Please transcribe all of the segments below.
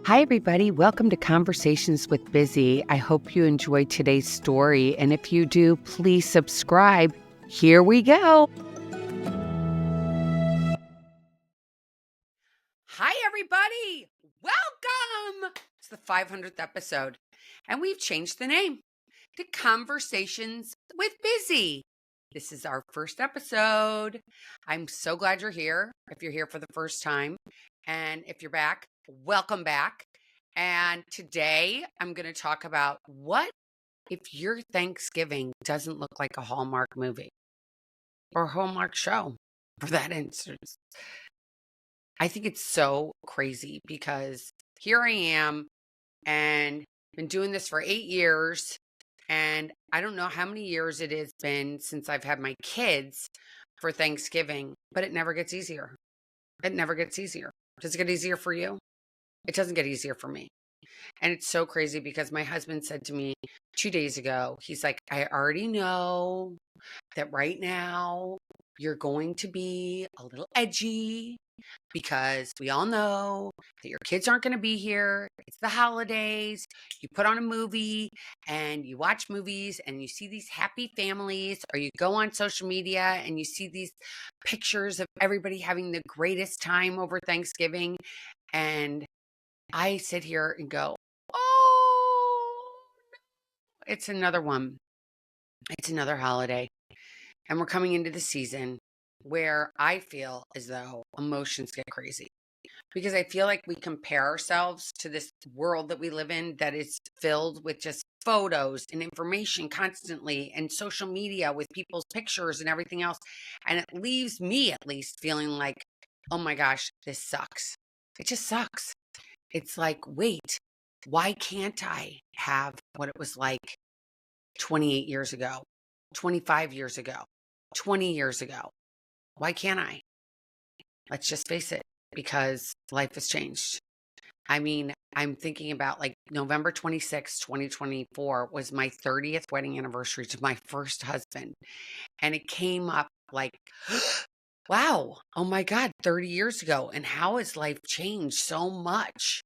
Hi, everybody. Welcome to Conversations with Bizzy. I hope you enjoyed today's story. And if you do, please subscribe. Here we go. Hi, everybody. Welcome. It's the 500th episode, and we've changed the name to Conversations with Bizzy. This is our first episode. I'm so glad you're here. If you're here for the first time, and if you're back, welcome back. And today I'm going to talk about what if your Thanksgiving doesn't look like a Hallmark movie or Hallmark show for that instance. I think it's so crazy because here I am and been doing this for 8 years. And I don't know how many years it has been since I've had my kids for Thanksgiving, but it never gets easier. It never gets easier. Does it get easier for you? It doesn't get easier for me. And it's so crazy because my husband said to me 2 days ago, he's like, I already know that right now you're going to be a little edgy because we all know that your kids aren't going to be here. It's the holidays. You put on a movie and you watch movies and you see these happy families, or you go on social media and you see these pictures of everybody having the greatest time over Thanksgiving. And I sit here and go, oh, it's another one. It's another holiday. And we're coming into the season where I feel as though emotions get crazy because I feel like we compare ourselves to this world that we live in that is filled with just photos and information constantly and social media with people's pictures and everything else. And it leaves me at least feeling like, oh my gosh, this sucks. It just sucks. It's like, wait, why can't I have what it was like 28 years ago, 25 years ago, 20 years ago? Why can't I? Let's just face it, because life has changed. I mean, I'm thinking about like November 26th, 2024 was my 30th wedding anniversary to my first husband. And it came up like, wow, oh my God, 30 years ago. And how has life changed so much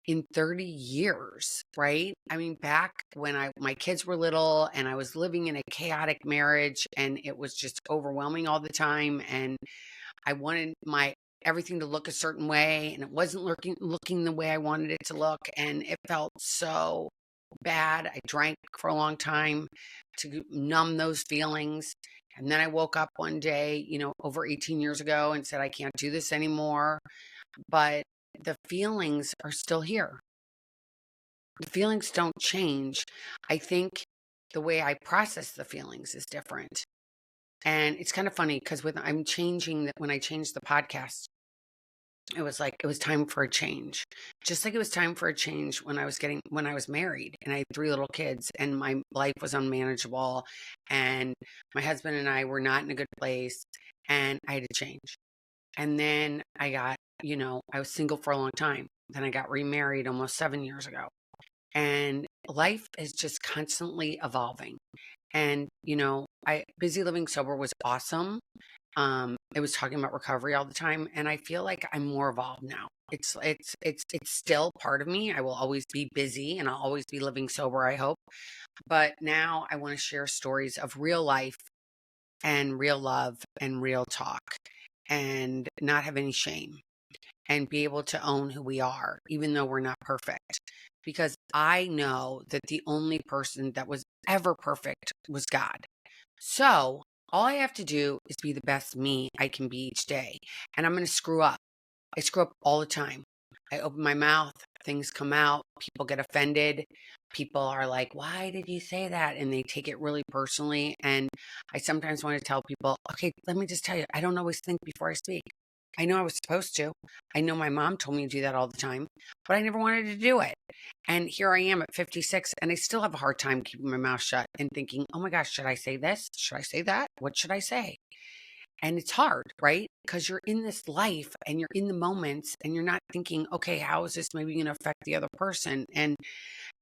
in 30 years, right? I mean, back when my kids were little and I was living in a chaotic marriage and it was just overwhelming all the time, and I wanted my everything to look a certain way and it wasn't looking the way I wanted it to look, and it felt so bad. I drank for a long time to numb those feelings. And then I woke up one day, over 18 years ago and said, I can't do this anymore. But the feelings are still here. The feelings don't change. I think the way I process the feelings is different. And it's kind of funny because when I changed the podcast, it was like it was time for a change. Just like it was time for a change when I was married and I had 3 little kids and my life was unmanageable and my husband and I were not in a good place and I had to change. And then I was single for a long time. Then I got remarried almost 7 years ago. And life is just constantly evolving. And, I Busy Living Sober was awesome. It was talking about recovery all the time. And I feel like I'm more evolved now. It's still part of me. I will always be busy and I'll always be living sober, I hope. But now I want to share stories of real life and real love and real talk and not have any shame and be able to own who we are, even though we're not perfect. Because I know that the only person that was ever perfect was God. So all I have to do is be the best me I can be each day. And I'm going to screw up. I screw up all the time. I open my mouth, things come out, people get offended. People are like, why did you say that? And they take it really personally. And I sometimes want to tell people, okay, let me just tell you, I don't always think before I speak. I know I was supposed to. I know my mom told me to do that all the time, but I never wanted to do it. And here I am at 56, and I still have a hard time keeping my mouth shut and thinking, oh my gosh, should I say this? Should I say that? What should I say? And it's hard, right? Because you're in this life and you're in the moments and you're not thinking, okay, how is this maybe going to affect the other person? And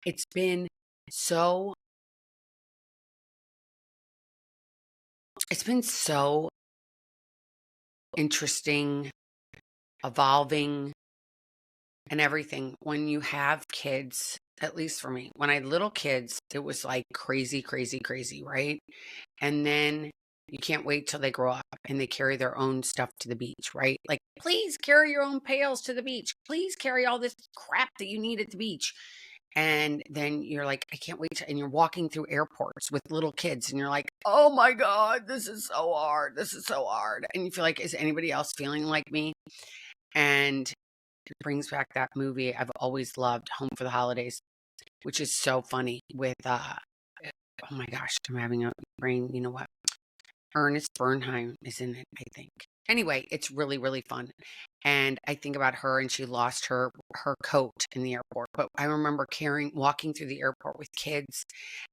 it's been so, it's been so interesting, evolving, and everything. When you have kids, at least for me, when I had little kids, it was like crazy, crazy, crazy, right? And then you can't wait till they grow up and they carry their own stuff to the beach, right? Like, please carry your own pails to the beach. Please carry all this crap that you need at the beach. And then you're like, I can't wait and you're walking through airports with little kids and you're like, oh my God, this is so hard. This is so hard. And you feel like, is anybody else feeling like me? And it brings back that movie I've always loved, Home for the Holidays, which is so funny with, oh my gosh, I'm having a brain, you know what? Ernest Bernheim is in it, I think. Anyway, it's really, really fun. And I think about her and she lost her coat in the airport. But I remember walking through the airport with kids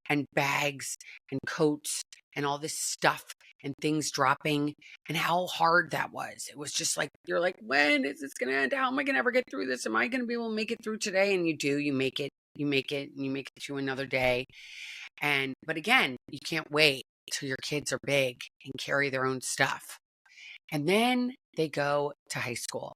and bags and coats and all this stuff and things dropping and how hard that was. It was just like, you're like, when is this going to end? How am I going to ever get through this? Am I going to be able to make it through today? And you do, you make it, and you make it through another day. But again, you can't wait till your kids are big and carry their own stuff. And then they go to high school.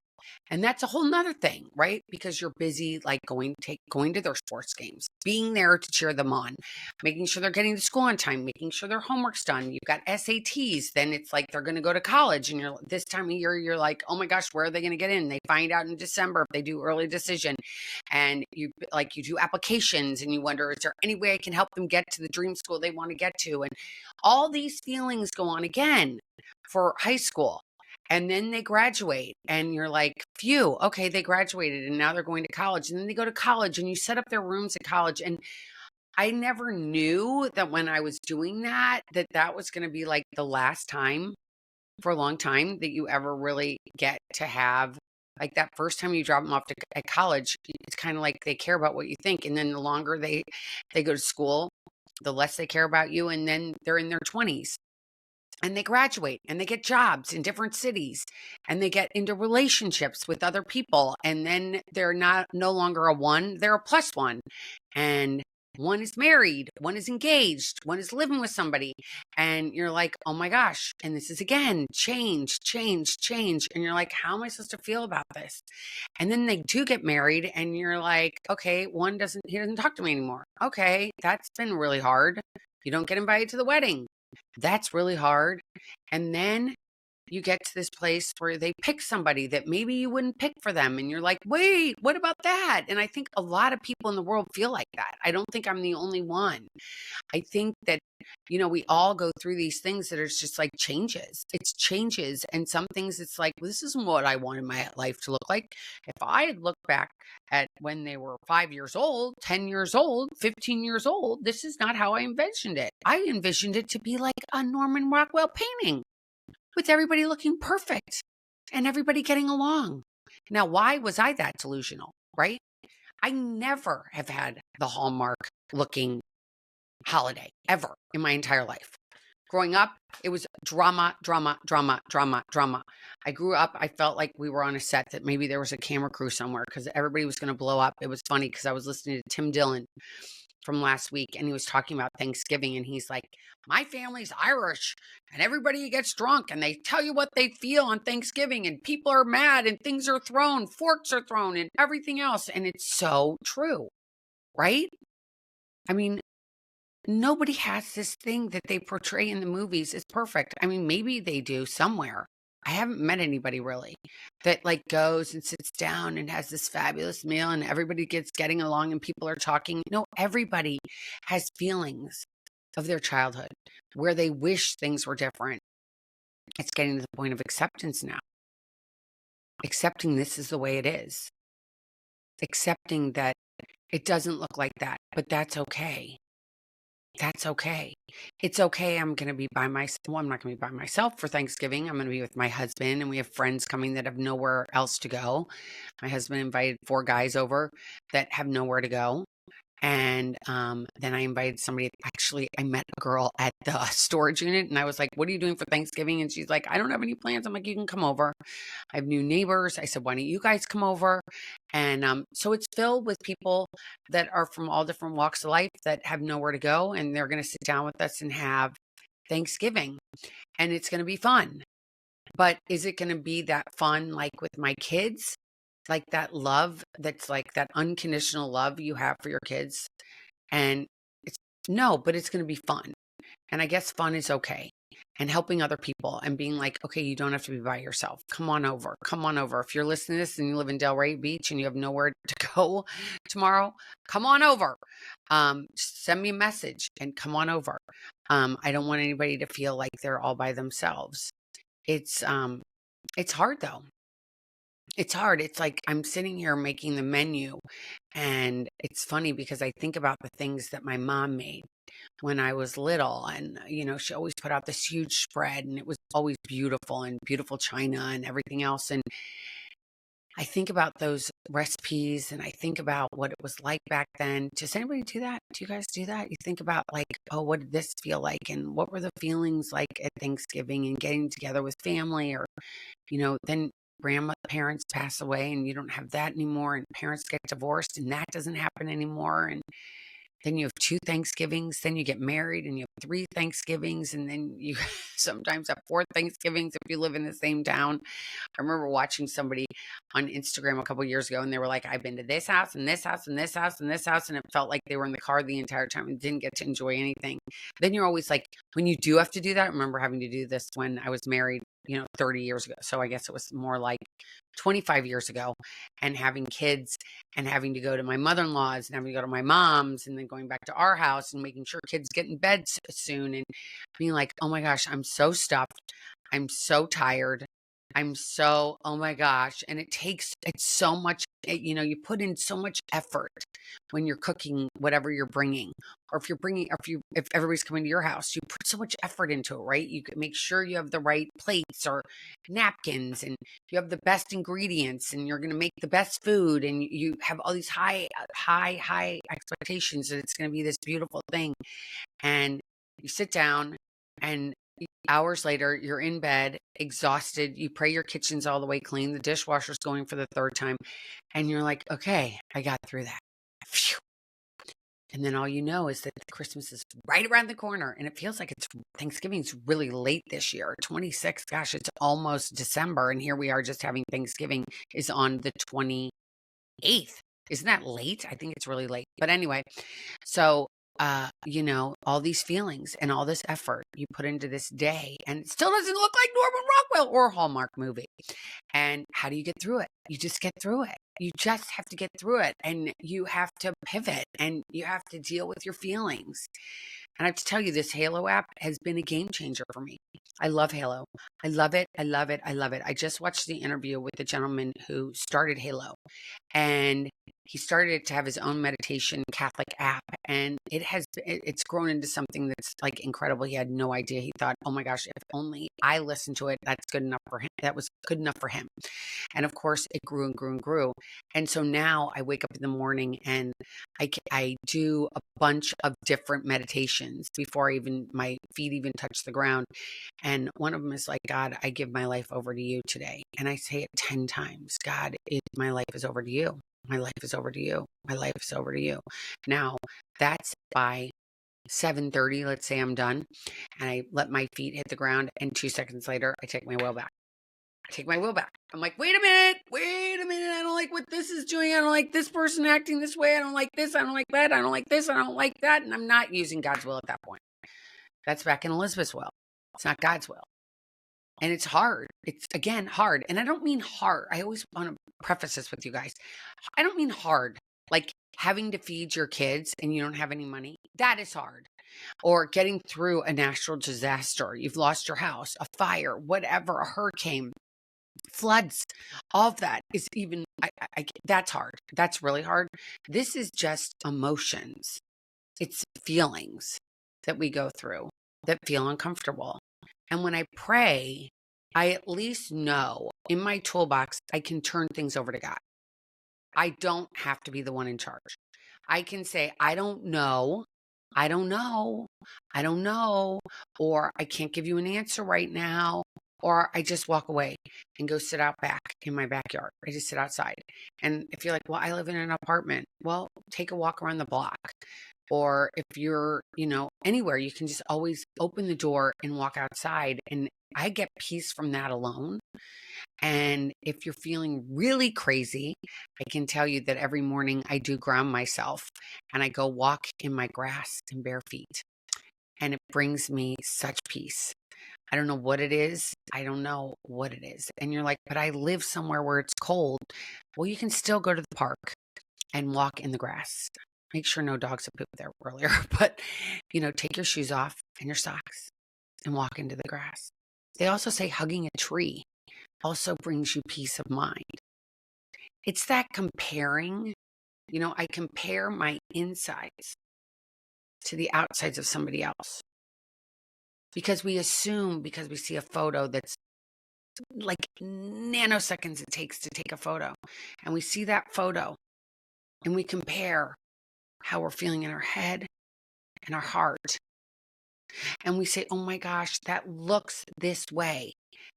And that's a whole nother thing, right? Because you're busy like going to their sports games, being there to cheer them on, making sure they're getting to school on time, making sure their homework's done. You've got SATs, then it's like they're going to go to college and you're this time of year you're like, "Oh my gosh, where are they going to get in?" They find out in December if they do early decision. And you do applications and you wonder, is there any way I can help them get to the dream school they want to get to? And all these feelings go on again for high school. And then they graduate and you're like, phew, okay, they graduated and now they're going to college. And then they go to college and you set up their rooms at college. And I never knew that when I was doing that, that was going to be like the last time for a long time that you ever really get to have like that first time you drop them off at college. It's kind of like they care about what you think. And then the longer they go to school, the less they care about you. And then they're in their 20s. And they graduate and they get jobs in different cities and they get into relationships with other people. And then they're no longer a one, they're a plus one. And one is married, one is engaged, one is living with somebody. And you're like, oh my gosh. And this is again, change, change, change. And you're like, how am I supposed to feel about this? And then they do get married and you're like, okay, he doesn't talk to me anymore. Okay, that's been really hard. You don't get invited to the wedding. That's really hard. And then you get to this place where they pick somebody that maybe you wouldn't pick for them. And you're like, wait, what about that? And I think a lot of people in the world feel like that. I don't think I'm the only one. I think that, we all go through these things that are just like changes. It's changes. And some things it's like, well, this isn't what I wanted my life to look like. If I had looked back at when they were 5 years old, 10 years old, 15 years old, this is not how I envisioned it. I envisioned it to be like a Norman Rockwell painting with everybody looking perfect and everybody getting along. Now, why was I that delusional, right? I never have had the Hallmark looking holiday ever in my entire life. Growing up, it was drama, drama, drama, drama, drama. I grew up, I felt like we were on a set that maybe there was a camera crew somewhere because everybody was going to blow up. It was funny because I was listening to Tim Dillon from last week and he was talking about Thanksgiving and he's like, my family's Irish and everybody gets drunk and they tell you what they feel on Thanksgiving and people are mad and things are thrown, forks are thrown and everything else. And it's so true, right? I mean, nobody has this thing that they portray in the movies is perfect. I mean, maybe they do somewhere. I haven't met anybody really that like goes and sits down and has this fabulous meal and everybody getting along and people are talking. No, everybody has feelings of their childhood where they wish things were different. It's getting to the point of acceptance now. Accepting this is the way it is. Accepting that it doesn't look like that, but that's okay. That's okay. It's okay. I'm going to be by myself. Well, I'm not going to be by myself for Thanksgiving. I'm going to be with my husband and we have friends coming that have nowhere else to go. My husband invited 4 guys over that have nowhere to go. And then I invited somebody. Actually, I met a girl at the storage unit and I was like, what are you doing for Thanksgiving? And she's like, I don't have any plans. I'm like, you can come over. I have new neighbors. I said, why don't you guys come over? And so it's filled with people that are from all different walks of life that have nowhere to go. And they're going to sit down with us and have Thanksgiving. And it's going to be fun. But is it going to be that fun like with my kids? like that love that's like that unconditional love you have for your kids. And it's no, but it's going to be fun. And I guess fun is okay. And helping other people and being like, okay, you don't have to be by yourself. Come on over. Come on over. If you're listening to this and you live in Delray Beach and you have nowhere to go tomorrow, come on over. Send me a message and come on over. I don't want anybody to feel like they're all by themselves. It's hard though. It's hard. It's like I'm sitting here making the menu, and it's funny because I think about the things that my mom made when I was little. And, she always put out this huge spread, and it was always beautiful and beautiful china and everything else. And I think about those recipes and I think about what it was like back then. Does anybody do that? Do you guys do that? You think about like, oh, what did this feel like? And what were the feelings like at Thanksgiving and getting together with family? Or, then grandparents pass away and you don't have that anymore, and parents get divorced and that doesn't happen anymore. And then you have 2 Thanksgivings, then you get married and you have 3 Thanksgivings, and then you sometimes have 4 Thanksgivings if you live in the same town. I remember watching somebody on Instagram a couple years ago, and they were like, I've been to this house and this house and this house and this house, and it felt like they were in the car the entire time and didn't get to enjoy anything. Then you're always like, when you do have to do that, I remember having to do this when I was married, 30 years ago. So I guess it was more like 25 years ago, and having kids and having to go to my mother-in-law's and having to go to my mom's and then going back to our house and making sure kids get in bed soon and being like, oh my gosh, I'm so stuffed. I'm so tired. Oh my gosh. And it's so much, you put in so much effort when you're cooking whatever you're bringing, or if everybody's coming to your house, you put so much effort into it, right? You can make sure you have the right plates or napkins, and you have the best ingredients, and you're going to make the best food, and you have all these high expectations that it's going to be this beautiful thing. And you sit down, and hours later, you're in bed, exhausted. You pray your kitchen's all the way clean. The dishwasher's going for the 3rd time. And you're like, okay, I got through that. Phew. And then all you know is that Christmas is right around the corner. And it feels like Thanksgiving's really late this year. 26, gosh, it's almost December. And here we are just having Thanksgiving is on the 28th. Isn't that late? I think it's really late. But anyway, so all these feelings and all this effort you put into this day, and it still doesn't look like Norman Rockwell or Hallmark Movie. And how do you get through it? You just get through it. You just have to get through it, and you have to pivot, and you have to deal with your feelings. And I have to tell you, this Halo app has been a game changer for me. I love Halo. I love it. I love it. I love it. I just watched the interview with the gentleman who started Halo, and he started to have his own meditation Catholic app, and it's grown into something that's like incredible. He had no idea. He thought, oh my gosh, if only I listened to it, that's good enough for him. That was good enough for him. And of course, it grew and grew and grew. And so now I wake up in the morning and I do a bunch of different meditations before my feet even touch the ground. And one of them is like, God, I give my life over to you today. And I say it 10 times. God, my life is over to you. My life is over to you. My life is over to you. Now, that's by 7:30. Let's say I'm done, and I let my feet hit the ground, and 2 seconds later, I take my will back. I'm like, wait a minute. I don't like what this is doing. I don't like this person acting this way. I don't like this. I don't like that. I don't like this. I don't like that. And I'm not using God's will at that point. That's back in Elizabeth's will. It's not God's will. And it's hard. It's, again, hard. And I don't mean hard. I always want to preface this with you guys. I don't mean hard, like having to feed your kids and you don't have any money. That is hard. Or getting through a natural disaster. You've lost your house, a fire, whatever, a hurricane, floods. All of that is even, that's hard. That's really hard. This is just emotions. It's feelings that we go through that feel uncomfortable. And when I pray, I at least know in my toolbox, I can turn things over to God. I don't have to be the one in charge. I can say, I don't know, or I can't give you an answer right now, or I just walk away and go sit out back in my backyard. I just sit outside. And if you're like, well, I live in an apartment, well, take a walk around the block. Or if you're, anywhere. You can just always open the door and walk outside. And I get peace from that alone. And if you're feeling really crazy, I can tell you that every morning I do ground myself and I go walk in my grass in bare feet. And it brings me such peace. I don't know what it is. I don't know what it is. And you're like, but I live somewhere where it's cold. Well, you can still go to the park and walk in the grass. Make sure no dogs have pooped there earlier, but take your shoes off and your socks and walk into the grass. They also say hugging a tree also brings you peace of mind. It's that comparing. I compare my insides to the outsides of somebody else because we assume, because we see a photo that's like nanoseconds it takes to take a photo, and we see that photo and we compare how we're feeling in our head and our heart. And we say, oh my gosh, that looks this way.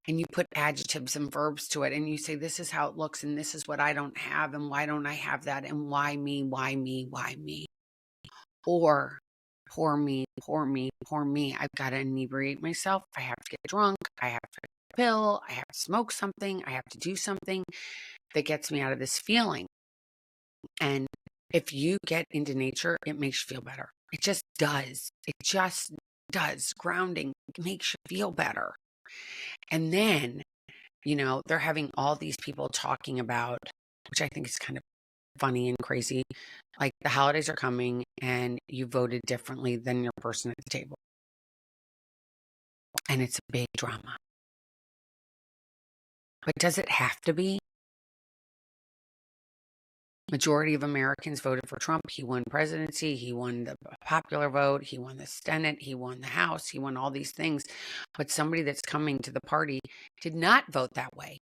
And you put adjectives and verbs to it. And you say, this is how it looks. And this is what I don't have. And why don't I have that? And why me? Why me? Why me? Or poor me, poor me, poor me. I've got to inebriate myself. I have to get drunk. I have to take a pill. I have to smoke something. I have to do something that gets me out of this feeling. And if you get into nature, it makes you feel better. It just does. It just does. Grounding makes you feel better. And then, they're having all these people talking about, which I think is kind of funny and crazy, like the holidays are coming and you voted differently than your person at the table. And it's a big drama. But does it have to be? Majority of Americans voted for Trump. He won presidency. He won the popular vote. He won the Senate. He won the House. He won all these things. But somebody that's coming to the party did not vote that way.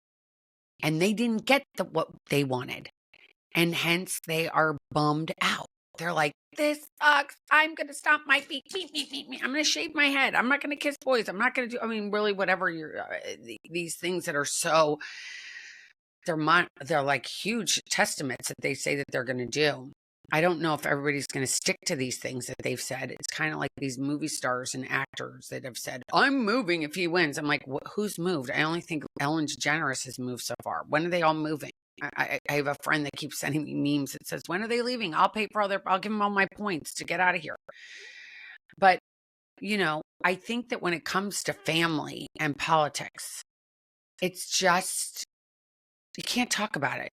And they didn't get what they wanted. And hence they are bummed out. They're like, this sucks. I'm going to stomp my feet. I'm going to shave my head. I'm not going to kiss boys. I'm not going to do, really, whatever these things that are so, they're like huge testaments that they say that they're going to do. I don't know if everybody's going to stick to these things that they've said. It's kind of like these movie stars and actors that have said, I'm moving if he wins. I'm like, who's moved? I only think Ellen DeGeneres has moved so far. When are they all moving? I have a friend that keeps sending me memes that says, when are they leaving? I'll pay for I'll give them all my points to get out of here. But, I think that when it comes to family and politics, it's just, you can't talk about it.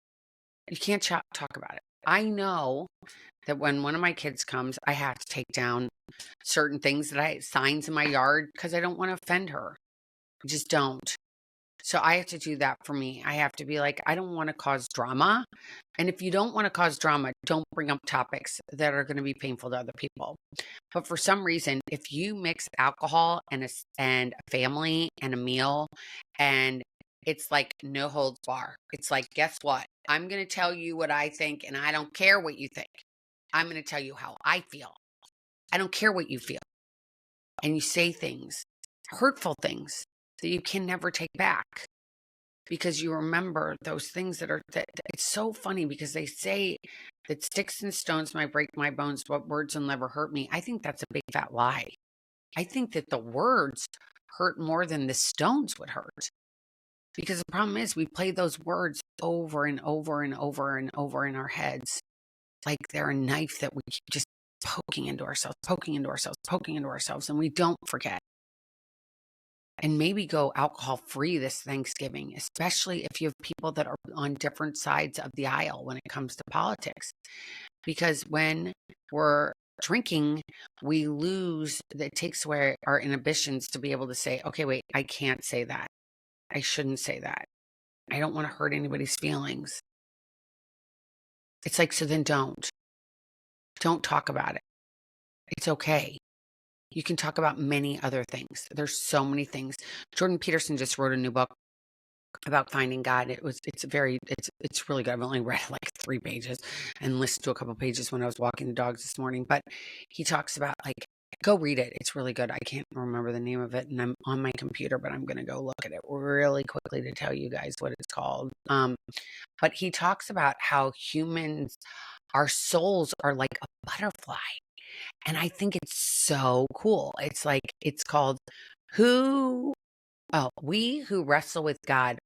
You can't talk about it. I know that when one of my kids comes, I have to take down certain things signs in my yard because I don't want to offend her. I just don't. So I have to do that for me. I have to be like, I don't want to cause drama. And if you don't want to cause drama, don't bring up topics that are going to be painful to other people. But for some reason, if you mix alcohol and a family and a meal, and it's like no holds bar. It's like, guess what? I'm going to tell you what I think, and I don't care what you think. I'm going to tell you how I feel. I don't care what you feel. And you say things, hurtful things, that you can never take back because you remember those things that it's so funny because they say that sticks and stones might break my bones, but words will never hurt me. I think that's a big fat lie. I think that the words hurt more than the stones would hurt. Because the problem is we play those words over and over and over and over in our heads. Like they're a knife that we keep just poking into ourselves, and we don't forget. And maybe go alcohol free this Thanksgiving, especially if you have people that are on different sides of the aisle when it comes to politics. Because when we're drinking, we lose, it takes away our inhibitions to be able to say, okay, wait, I can't say that. I shouldn't say that. I don't want to hurt anybody's feelings. It's like, so then don't talk about it. It's okay. You can talk about many other things. There's so many things. Jordan Peterson just wrote a new book about finding God. It's really good. I've only read like 3 pages and listened to a couple pages when I was walking the dogs this morning. But he talks about go read it. It's really good. I can't remember the name of it, and I'm on my computer, but I'm going to go look at it really quickly to tell you guys what it's called. But he talks about how humans, our souls are like a butterfly. And I think it's so cool. It's like, it's called who, we who wrestle with God,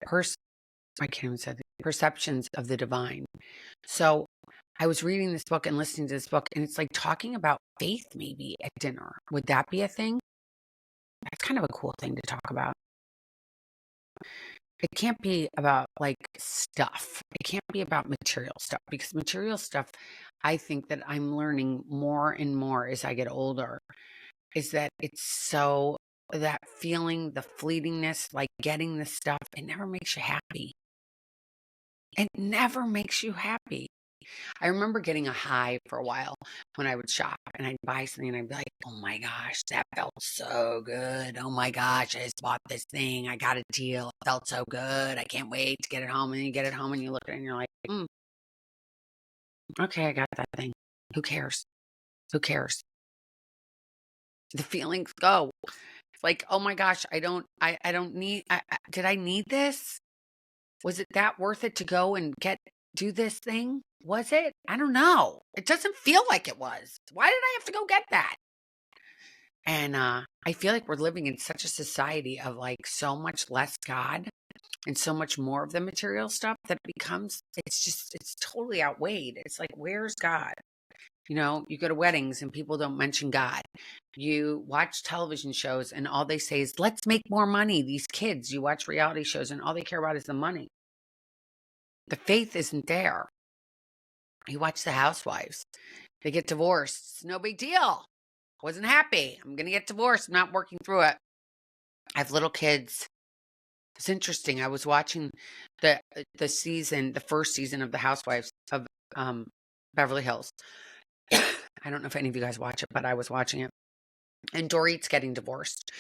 pers- I can't even say the perceptions of the divine. So I was reading this book and listening to this book, and it's like talking about faith maybe at dinner. Would that be a thing? That's kind of a cool thing to talk about. It can't be about like stuff. It can't be about material stuff, because material stuff, I think that I'm learning more and more as I get older, is that it's so, that feeling, the fleetingness, like getting the stuff, it never makes you happy. It never makes you happy. I remember getting a high for a while when I would shop and I'd buy something and I'd be like, oh my gosh, that felt so good. Oh my gosh, I just bought this thing. I got a deal. It felt so good. I can't wait to get it home. And then you get it home and you look at it and you're like, okay, I got that thing. Who cares? Who cares? The feelings go. It's like, oh my gosh, I don't need, did I need this? Was it that worth it to go and do this thing? Was it? I don't know. It doesn't feel like it was. Why did I have to go get that? And I feel like we're living in such a society of like so much less God and so much more of the material stuff that it's totally outweighed. It's like, where's God? You go to weddings and people don't mention God. You watch television shows and all they say is, let's make more money. These kids, you watch reality shows and all they care about is the money. The faith isn't there. You watch the housewives. They get divorced. It's no big deal. Wasn't happy. I'm going to get divorced. I'm not working through it. I have little kids. It's interesting. I was watching the first season of the Housewives of Beverly Hills. I don't know if any of you guys watch it, but I was watching it. And Dorit's getting divorced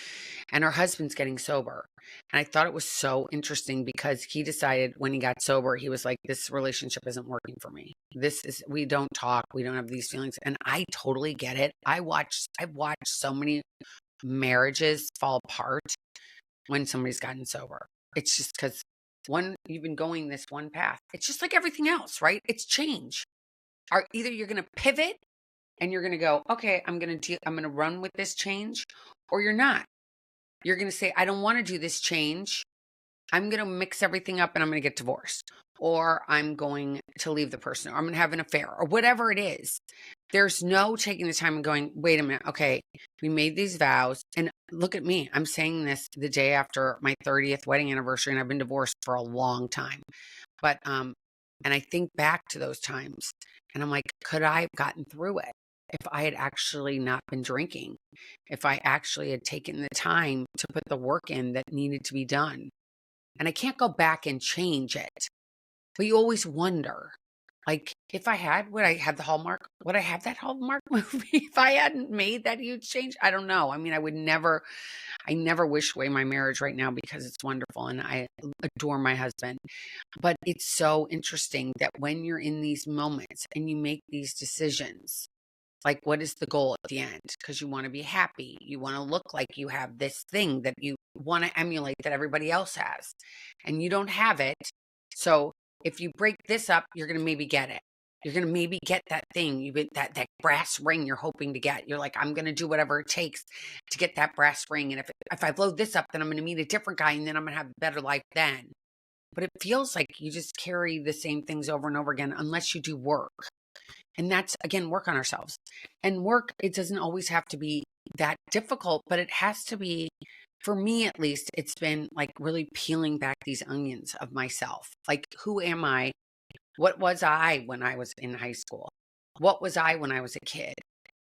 and her husband's getting sober. And I thought it was so interesting because he decided when he got sober, he was like, this relationship isn't working for me. We don't talk. We don't have these feelings. And I totally get it. I've watched so many marriages fall apart when somebody's gotten sober. It's just because you've been going this one path. It's just like everything else, right? It's change. Either you're going to pivot and you're going to go, okay, I'm going to run with this change, or you're not. You're going to say, I don't want to do this change. I'm going to mix everything up and I'm going to get divorced, or I'm going to leave the person, or I'm going to have an affair, or whatever it is. There's no taking the time and going, wait a minute. Okay, we made these vows, and look at me. I'm saying this the day after my 30th wedding anniversary, and I've been divorced for a long time. But, and I think back to those times and I'm like, could I have gotten through it if I had actually not been drinking, if I actually had taken the time to put the work in that needed to be done? And I can't go back and change it, but you always wonder, like, if I had, would I have that Hallmark movie if I hadn't made that huge change? I don't know. I mean, I never wish away my marriage right now because it's wonderful and I adore my husband. But it's so interesting that when you're in these moments and you make these decisions, like, what is the goal at the end? Because you want to be happy. You want to look like you have this thing that you want to emulate that everybody else has, and you don't have it. So if you break this up, you're going to maybe get it. You're going to maybe get that thing, that brass ring you're hoping to get. You're like, I'm going to do whatever it takes to get that brass ring. And if I blow this up, then I'm going to meet a different guy, and then I'm going to have a better life then. But it feels like you just carry the same things over and over again unless you do work. And that's, again, work on ourselves. And work, it doesn't always have to be that difficult, but it has to be, for me at least, it's been like really peeling back these onions of myself. Like, who am I? What was I when I was in high school? What was I when I was a kid?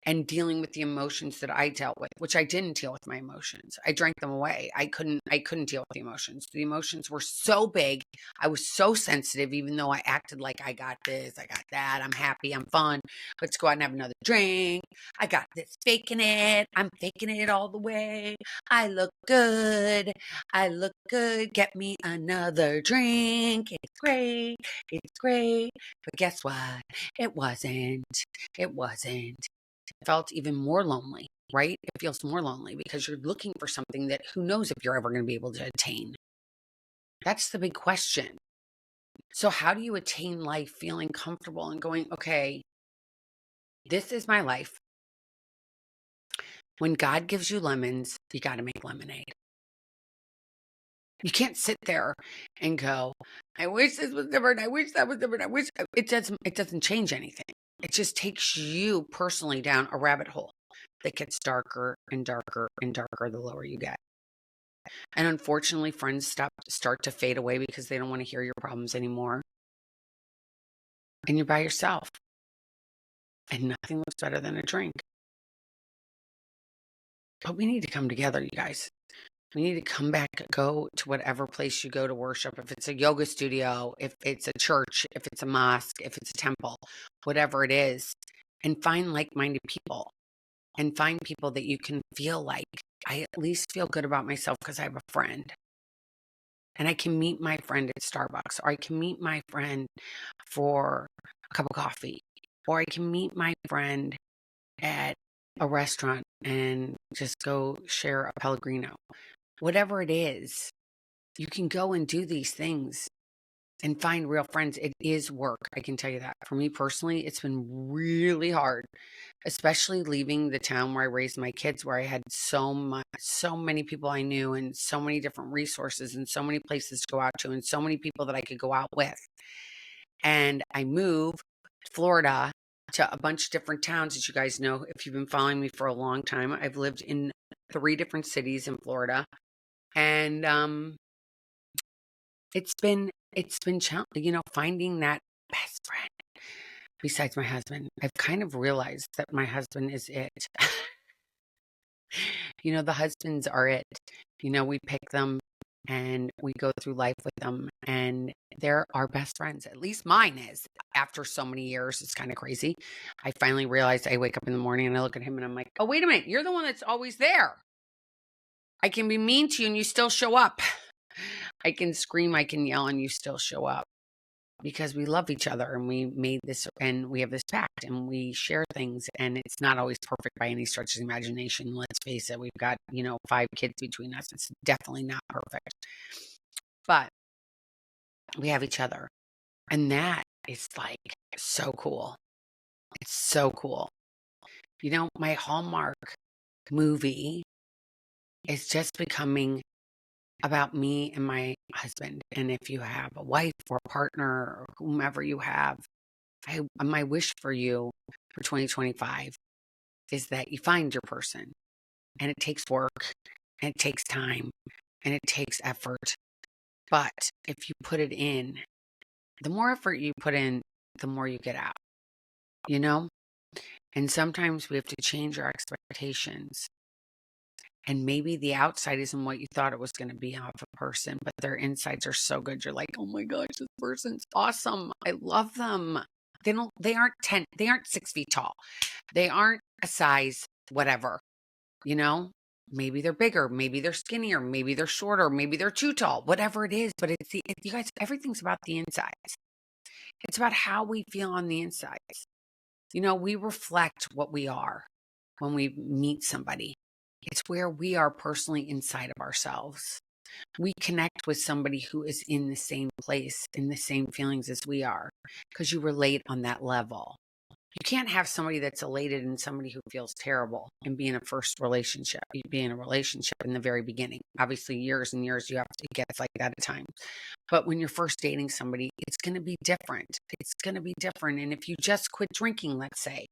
And dealing with the emotions that I dealt with, which I didn't deal with my emotions. I drank them away. I couldn't deal with the emotions. The emotions were so big. I was so sensitive, even though I acted like I got this, I got that, I'm happy, I'm fun. Let's go out and have another drink. I got this, faking it. I'm faking it all the way. I look good. I look good. Get me another drink. It's great. It's great. But guess what? It wasn't. It wasn't. Felt even more lonely, right? It feels more lonely because you're looking for something that who knows if you're ever going to be able to attain. That's the big question. So how do you attain life feeling comfortable and going, okay, This is my life. When God gives you lemons, you got to make lemonade. You can't sit there and go, I wish this was different. I wish that was different. I wish it doesn't change anything. It just takes you personally down a rabbit hole that gets darker and darker and darker the lower you get. And unfortunately, friends start to fade away because they don't want to hear your problems anymore. And you're by yourself. And nothing looks better than a drink. But we need to come together, you guys. We need to come back, go to whatever place you go to worship. If it's a yoga studio, if it's a church, if it's a mosque, if it's a temple, whatever it is, and find like-minded people and find people that you can feel like, I at least feel good about myself because I have a friend. And I can meet my friend at Starbucks, or I can meet my friend for a cup of coffee, or I can meet my friend at a restaurant and just go share a Pellegrino. Whatever it is, you can go and do these things and find real friends. It is work. I can tell you that. For me personally, it's been really hard, especially leaving the town where I raised my kids, where I had so many people I knew and so many different resources and so many places to go out to and so many people that I could go out with. And I moved to Florida to a bunch of different towns. As you guys know, if you've been following me for a long time, I've lived in 3 different cities in Florida. And it's been challenging, finding that best friend besides my husband. I've kind of realized that my husband is it. The husbands are it. We pick them and we go through life with them, and they're our best friends. At least mine is. After so many years, it's kind of crazy. I finally realized I wake up in the morning and I look at him and I'm like, oh, wait a minute. You're the one that's always there. I can be mean to you and you still show up. I can scream, I can yell, and you still show up because we love each other and we made this and we have this pact and we share things, and it's not always perfect by any stretch of the imagination. Let's face it, we've got, 5 kids between us. It's definitely not perfect, but we have each other, and that is like so cool. It's so cool. My Hallmark movie is just becoming about me and my husband. And if you have a wife or a partner or whomever you have, my wish for you for 2025 is that you find your person. And it takes work, and it takes time, and it takes effort. But if you put it in, the more effort you put in, the more you get out, And sometimes we have to change our expectations. And maybe the outside isn't what you thought it was going to be of a person, but their insides are so good. You're like, oh my gosh, this person's awesome. I love them. They aren't 6 feet tall. They aren't a size, whatever, maybe they're bigger, maybe they're skinnier, maybe they're shorter, maybe they're too tall, whatever it is. But you guys, everything's about the insides. It's about how we feel on the insides. We reflect what we are when we meet somebody. It's where we are personally inside of ourselves. We connect with somebody who is in the same place, in the same feelings as we are, because you relate on that level. You can't have somebody that's elated and somebody who feels terrible and be in a first relationship. You be in a relationship in the very beginning. Obviously, years and years, it gets like that at times. But when you're first dating somebody, it's going to be different. It's going to be different. And if you just quit drinking, let's say,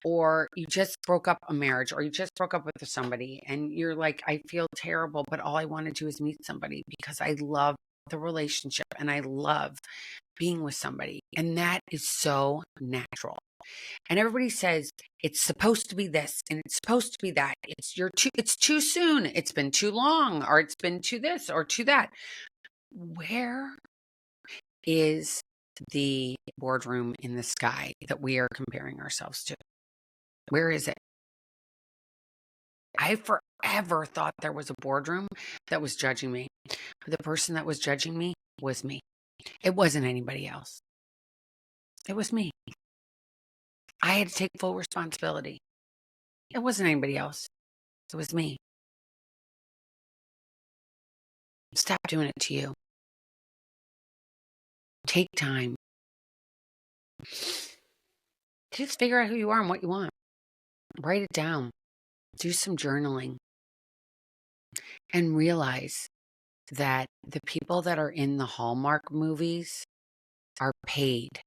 or you just broke up a marriage, or you just broke up with somebody and you're like, I feel terrible, but all I want to do is meet somebody because I love the relationship and I love being with somebody. And that is so natural. And everybody says it's supposed to be this and it's supposed to be that. It's too soon. It's been too long, or it's been too this or too that. Where is the boardroom in the sky that we are comparing ourselves to? Where is it? I forever thought there was a boardroom that was judging me. But the person that was judging me was me. It wasn't anybody else. It was me. I had to take full responsibility. It wasn't anybody else. It was me. Stop doing it to you. Take time. Just figure out who you are and what you want. Write it down. Do some journaling. And realize that the people that are in the Hallmark movies are paid,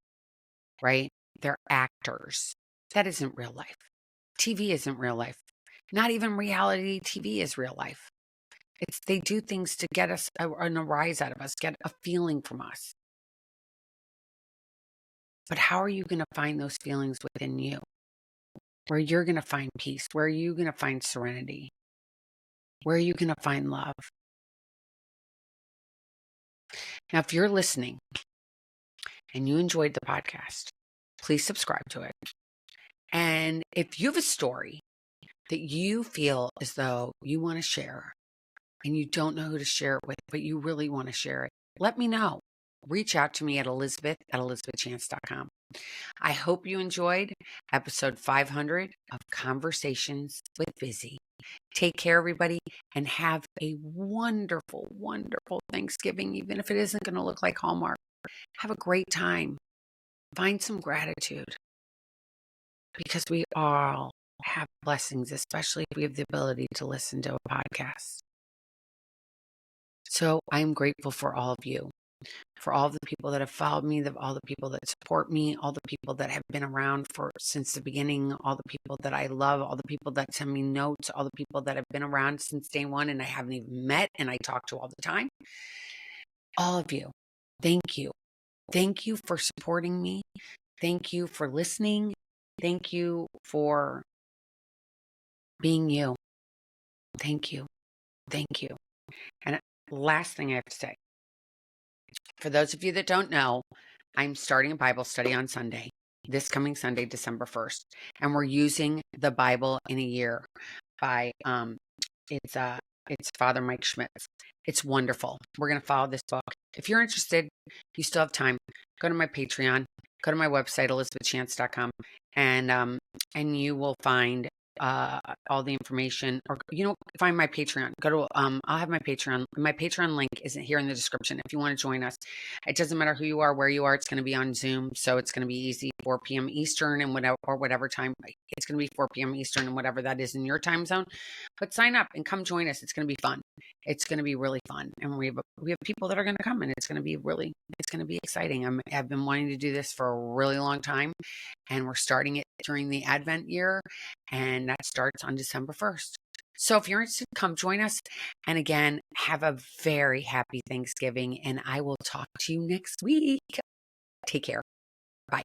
right? They're actors. That isn't real life. TV isn't real life. Not even reality TV is real life. They do things to get us a rise out of us, get a feeling from us. But how are you going to find those feelings within you? Where you're going to find peace? Where are you going to find serenity? Where are you going to find love? Now, if you're listening and you enjoyed the podcast, please subscribe to it. And if you have a story that you feel as though you want to share and you don't know who to share it with, but you really want to share it, let me know. Reach out to me at elizabeth@elizabethchance.com. I hope you enjoyed episode 500 of Conversations with Bizzy. Take care, everybody, and have a wonderful, wonderful Thanksgiving, even if it isn't going to look like Hallmark. Have a great time. Find some gratitude, because we all have blessings, especially if we have the ability to listen to a podcast. So I'm grateful for all of you, for all the people that have followed me, all the people that support me, all the people that have been around since the beginning, all the people that I love, all the people that send me notes, all the people that have been around since day one and I haven't even met and I talk to all the time. All of you, thank you. Thank you for supporting me. Thank you for listening. Thank you for being you. Thank you. Thank you. And last thing I have to say, for those of you that don't know, I'm starting a Bible study on Sunday, this coming Sunday, December 1st. And we're using the Bible in a Year by, it's Father Mike Schmitz. It's wonderful. We're going to follow this book. If you're interested, you still have time. Go to my Patreon, go to my website, elizabethchance.com, and you will find all the information, or find my Patreon. Go to I'll have my Patreon link isn't here in the description if you want to join us. It doesn't matter who you are, where you are. It's going to be on Zoom, so it's going to be easy. 4 p.m. Eastern and whatever time. It's going to be 4 p.m. Eastern and whatever that is in your time zone. But sign up and come join us. It's going to be fun. It's going to be really fun, and we have people that are going to come, and it's going to be exciting. I've been wanting to do this for a really long time, and we're starting it during the Advent year, and that starts on December 1st. So if you're interested, come join us. And again, have a very happy Thanksgiving, and I will talk to you next week. Take care. Bye.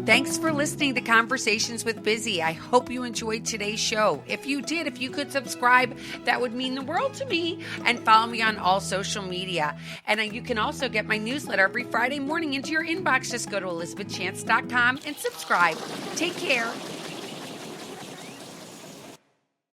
Thanks for listening to Conversations with Bizzy. I hope you enjoyed today's show. If you did, if you could subscribe, that would mean the world to me. And follow me on all social media. And you can also get my newsletter every Friday morning into your inbox. Just go to elizabethchance.com and subscribe. Take care.